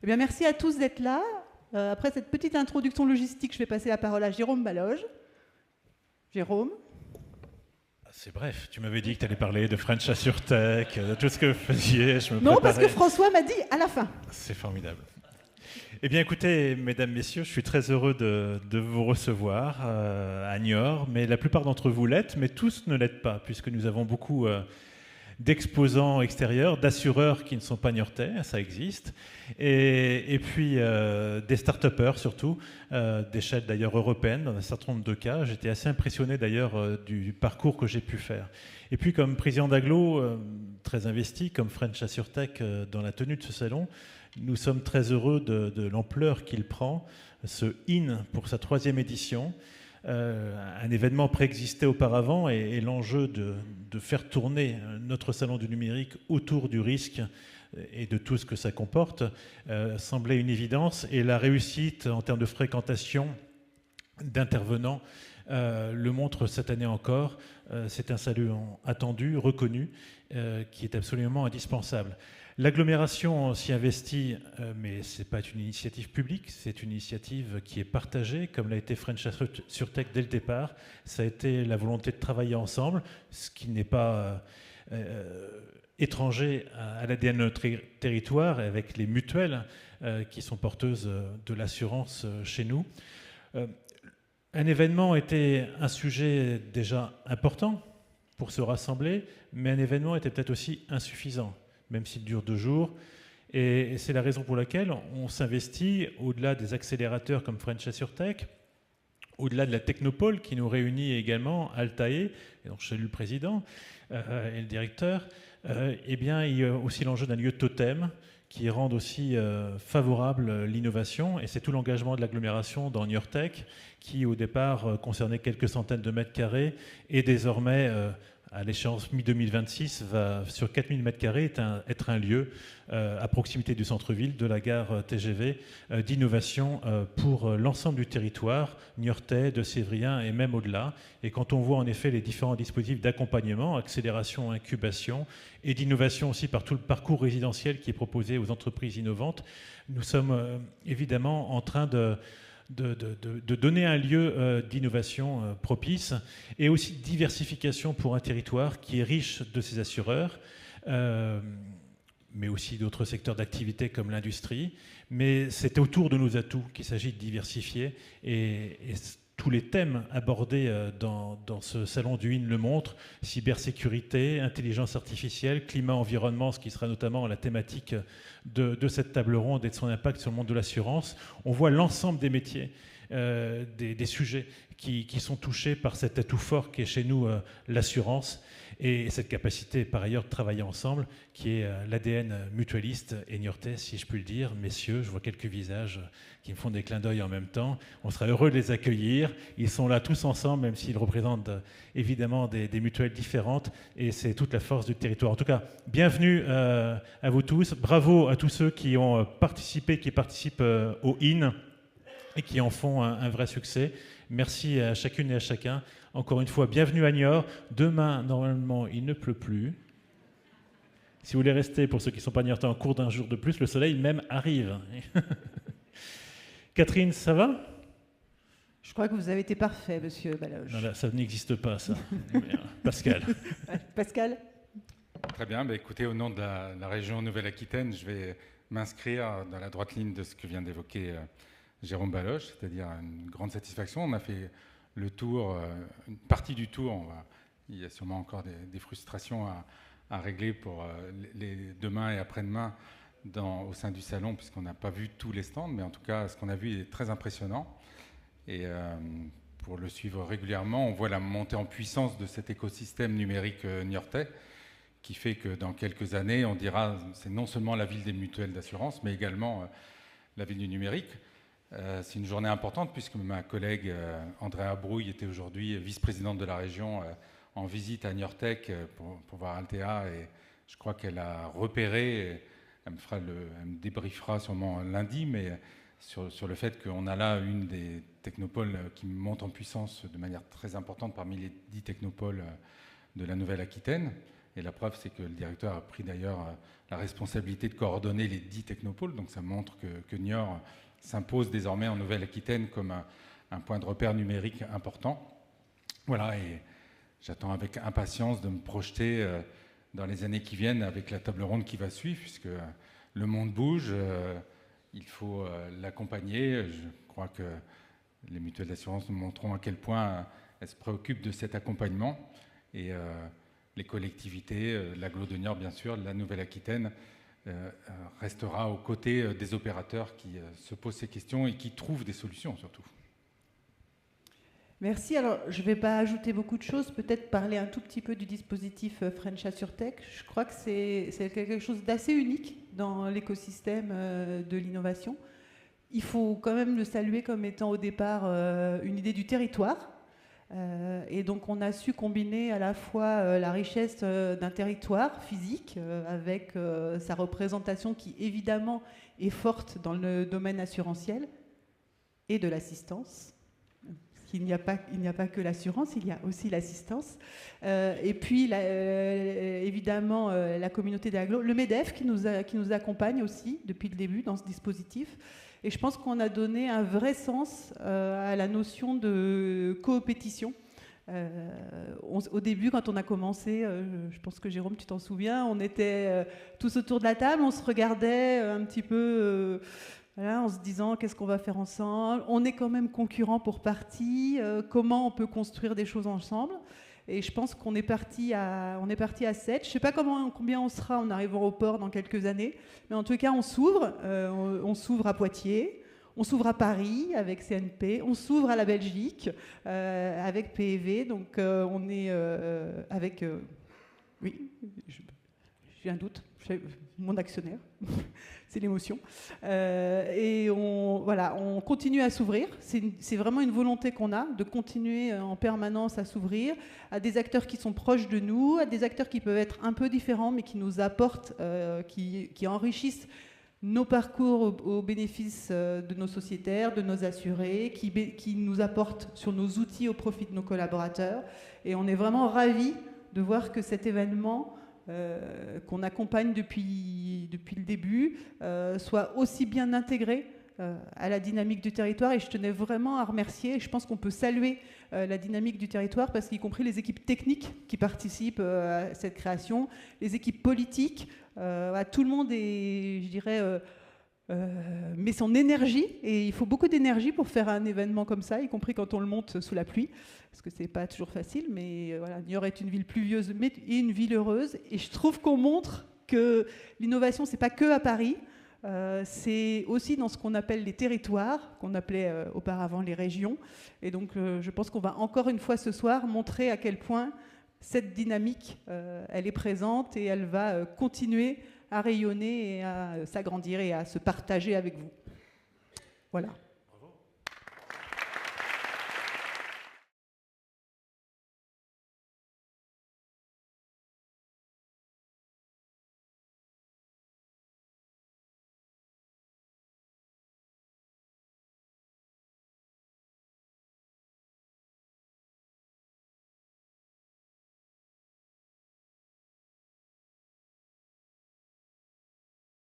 Eh bien, merci à tous d'être là. Après cette petite introduction logistique, je vais passer la parole à Jérôme Baloge. Jérôme. C'est bref, tu m'avais dit que tu allais parler de French AssureTech, de tout ce que vous faisiez, je me Non, préparais. parce que François m'a dit à la fin. C'est formidable. Eh bien écoutez, mesdames, messieurs, je suis très heureux de vous recevoir à Niort, mais la plupart d'entre vous l'êtes, mais tous ne l'êtes pas, puisque nous avons beaucoup d'exposants extérieurs, d'assureurs qui ne sont pas niortais, ça existe, et puis des start-upers surtout, d'échelle d'ailleurs européenne dans un certain nombre de cas. J'étais assez impressionné d'ailleurs du parcours que j'ai pu faire. Et puis comme président d'Aglo, très investi, comme French AssureTech dans la tenue de ce salon, nous sommes très heureux de l'ampleur qu'il prend, ce IN pour sa 3e édition. Un événement préexistait auparavant et l'enjeu de faire tourner notre salon du numérique autour du risque et de tout ce que ça comporte semblait une évidence, et la réussite en termes de fréquentation d'intervenants le montre cette année encore. C'est un salon attendu, reconnu, qui est absolument indispensable. L'agglomération s'y investit, mais ce n'est pas une initiative publique, c'est une initiative qui est partagée, comme l'a été French AssureTech dès le départ. Ça a été la volonté de travailler ensemble, ce qui n'est pas étranger à l'ADN de notre territoire, avec les mutuelles qui sont porteuses de l'assurance chez nous. Un événement était un sujet déjà important pour se rassembler, mais un événement était peut-être aussi insuffisant, même s'il dure 2 jours. Et c'est la raison pour laquelle on s'investit au-delà des accélérateurs comme French AssureTech, au-delà de la Technopole qui nous réunit également, Altae, et donc je salue le président et le directeur. Eh bien, il y a aussi l'enjeu d'un lieu de totem qui rend aussi favorable l'innovation, et c'est tout l'engagement de l'agglomération dans NiorTech, qui au départ concernait quelques centaines de mètres carrés, et désormais à l'échéance mi-2026, va sur 4000 m² être un lieu à proximité du centre-ville, de la gare TGV, d'innovation pour l'ensemble du territoire, niortais, de Sévrien et même au-delà. Et quand on voit en effet les différents dispositifs d'accompagnement, accélération, incubation, et d'innovation aussi par tout le parcours résidentiel qui est proposé aux entreprises innovantes, nous sommes évidemment en train de donner un lieu d'innovation propice, et aussi de diversification pour un territoire qui est riche de ses assureurs, mais aussi d'autres secteurs d'activité comme l'industrie. Mais c'est autour de nos atouts qu'il s'agit de diversifier, et tous les thèmes abordés dans ce salon du IN le montrent: cybersécurité, intelligence artificielle, climat, environnement, ce qui sera notamment la thématique de cette table ronde et de son impact sur le monde de l'assurance. On voit l'ensemble des métiers, des sujets qui sont touchés par cet atout fort qui est chez nous l'assurance, et cette capacité par ailleurs de travailler ensemble qui est l'ADN mutualiste et niortais, si je puis le dire. Messieurs, je vois quelques visages qui me font des clins d'œil en même temps. On sera heureux de les accueillir. Ils sont là tous ensemble, même s'ils représentent évidemment des mutuelles différentes, et c'est toute la force du territoire. En tout cas, bienvenue à vous tous. Bravo à tous ceux qui ont participé, qui participent au IN et qui en font un vrai succès. Merci à chacune et à chacun. Encore une fois, bienvenue à Niort. Demain, normalement, il ne pleut plus. Si vous voulez rester, pour ceux qui ne sont pas niortais, en cours d'un jour de plus, le soleil même arrive. Catherine, ça va ? Je crois que vous avez été parfait, monsieur Baloge. Non, là, ça n'existe pas, ça. Pascal. Pascal ? Très bien. Écoutez, au nom de la région Nouvelle-Aquitaine, je vais m'inscrire dans la droite ligne de ce que vient d'évoquer Jérôme Baloge, c'est-à-dire une grande satisfaction. On a fait le tour, une partie du tour. Il y a sûrement encore des frustrations à régler pour demain et après-demain au sein du salon, puisqu'on n'a pas vu tous les stands, mais en tout cas, ce qu'on a vu est très impressionnant. Et pour le suivre régulièrement, on voit la montée en puissance de cet écosystème numérique niortais, qui fait que dans quelques années, on dira c'est non seulement la ville des mutuelles d'assurance, mais également la ville du numérique. C'est une journée importante, puisque ma collègue Andrea Brouille était aujourd'hui vice-présidente de la région en visite à NiorTech pour voir Altea, et je crois qu'elle a repéré, elle me débriefera sûrement lundi, mais sur le fait qu'on a là une des technopoles qui monte en puissance de manière très importante parmi les 10 technopoles de la Nouvelle-Aquitaine. Et la preuve, c'est que le directeur a pris d'ailleurs la responsabilité de coordonner les 10 technopoles. Donc ça montre que Niort s'impose désormais en Nouvelle-Aquitaine comme un point de repère numérique important. Voilà, et j'attends avec impatience de me projeter dans les années qui viennent avec la table ronde qui va suivre, puisque le monde bouge, il faut l'accompagner. Je crois que les mutuelles d'assurance nous montreront à quel point elles se préoccupent de cet accompagnement. Et les collectivités, l'agglo de Niort bien sûr, la Nouvelle-Aquitaine, restera aux côtés des opérateurs qui se posent ces questions et qui trouvent des solutions surtout. Merci. Alors, je ne vais pas ajouter beaucoup de choses, peut-être parler un tout petit peu du dispositif French AssureTech. Je crois que c'est quelque chose d'assez unique dans l'écosystème de l'innovation. Il faut quand même le saluer comme étant au départ une idée du territoire. Et donc, on a su combiner à la fois la richesse d'un territoire physique avec sa représentation qui, évidemment, est forte dans le domaine assurantiel et de l'assistance. Il n'y a pas que l'assurance, il y a aussi l'assistance. Et puis, évidemment, la communauté d'agglo, le MEDEF qui nous accompagne aussi depuis le début dans ce dispositif. Et je pense qu'on a donné un vrai sens à la notion de coopétition. Au début, quand on a commencé, je pense que Jérôme, tu t'en souviens, on était tous autour de la table, on se regardait un petit peu... Voilà, en se disant qu'est-ce qu'on va faire ensemble, on est quand même concurrents pour partie, comment on peut construire des choses ensemble. Et je pense qu'on est parti à 7. Je ne sais pas combien on sera en arrivant au port dans quelques années, mais en tout cas on s'ouvre à Poitiers, on s'ouvre à Paris avec CNP, on s'ouvre à la Belgique avec PEV, donc on est avec... oui, j'ai un doute, mon actionnaire, c'est l'émotion. Et on continue à s'ouvrir. C'est vraiment une volonté qu'on a de continuer en permanence à s'ouvrir à des acteurs qui sont proches de nous, à des acteurs qui peuvent être un peu différents, mais qui nous apportent, qui enrichissent nos parcours au bénéfice de nos sociétaires, de nos assurés, qui nous apportent sur nos outils au profit de nos collaborateurs. Et on est vraiment ravis de voir que cet événement... qu'on accompagne depuis le début, soit aussi bien intégré à la dynamique du territoire. Et je tenais vraiment à remercier, et je pense qu'on peut saluer la dynamique du territoire, parce qu'y compris les équipes techniques qui participent à cette création, les équipes politiques, tout le monde est, je dirais... met son énergie, et il faut beaucoup d'énergie pour faire un événement comme ça, y compris quand on le monte sous la pluie, parce que c'est pas toujours facile, mais voilà, Niort est une ville pluvieuse mais une ville heureuse, et je trouve qu'on montre que l'innovation c'est pas que à Paris, c'est aussi dans ce qu'on appelle les territoires, qu'on appelait auparavant les régions, et donc je pense qu'on va encore une fois ce soir montrer à quel point cette dynamique elle est présente, et elle va continuer à rayonner et à s'agrandir et à se partager avec vous. Voilà.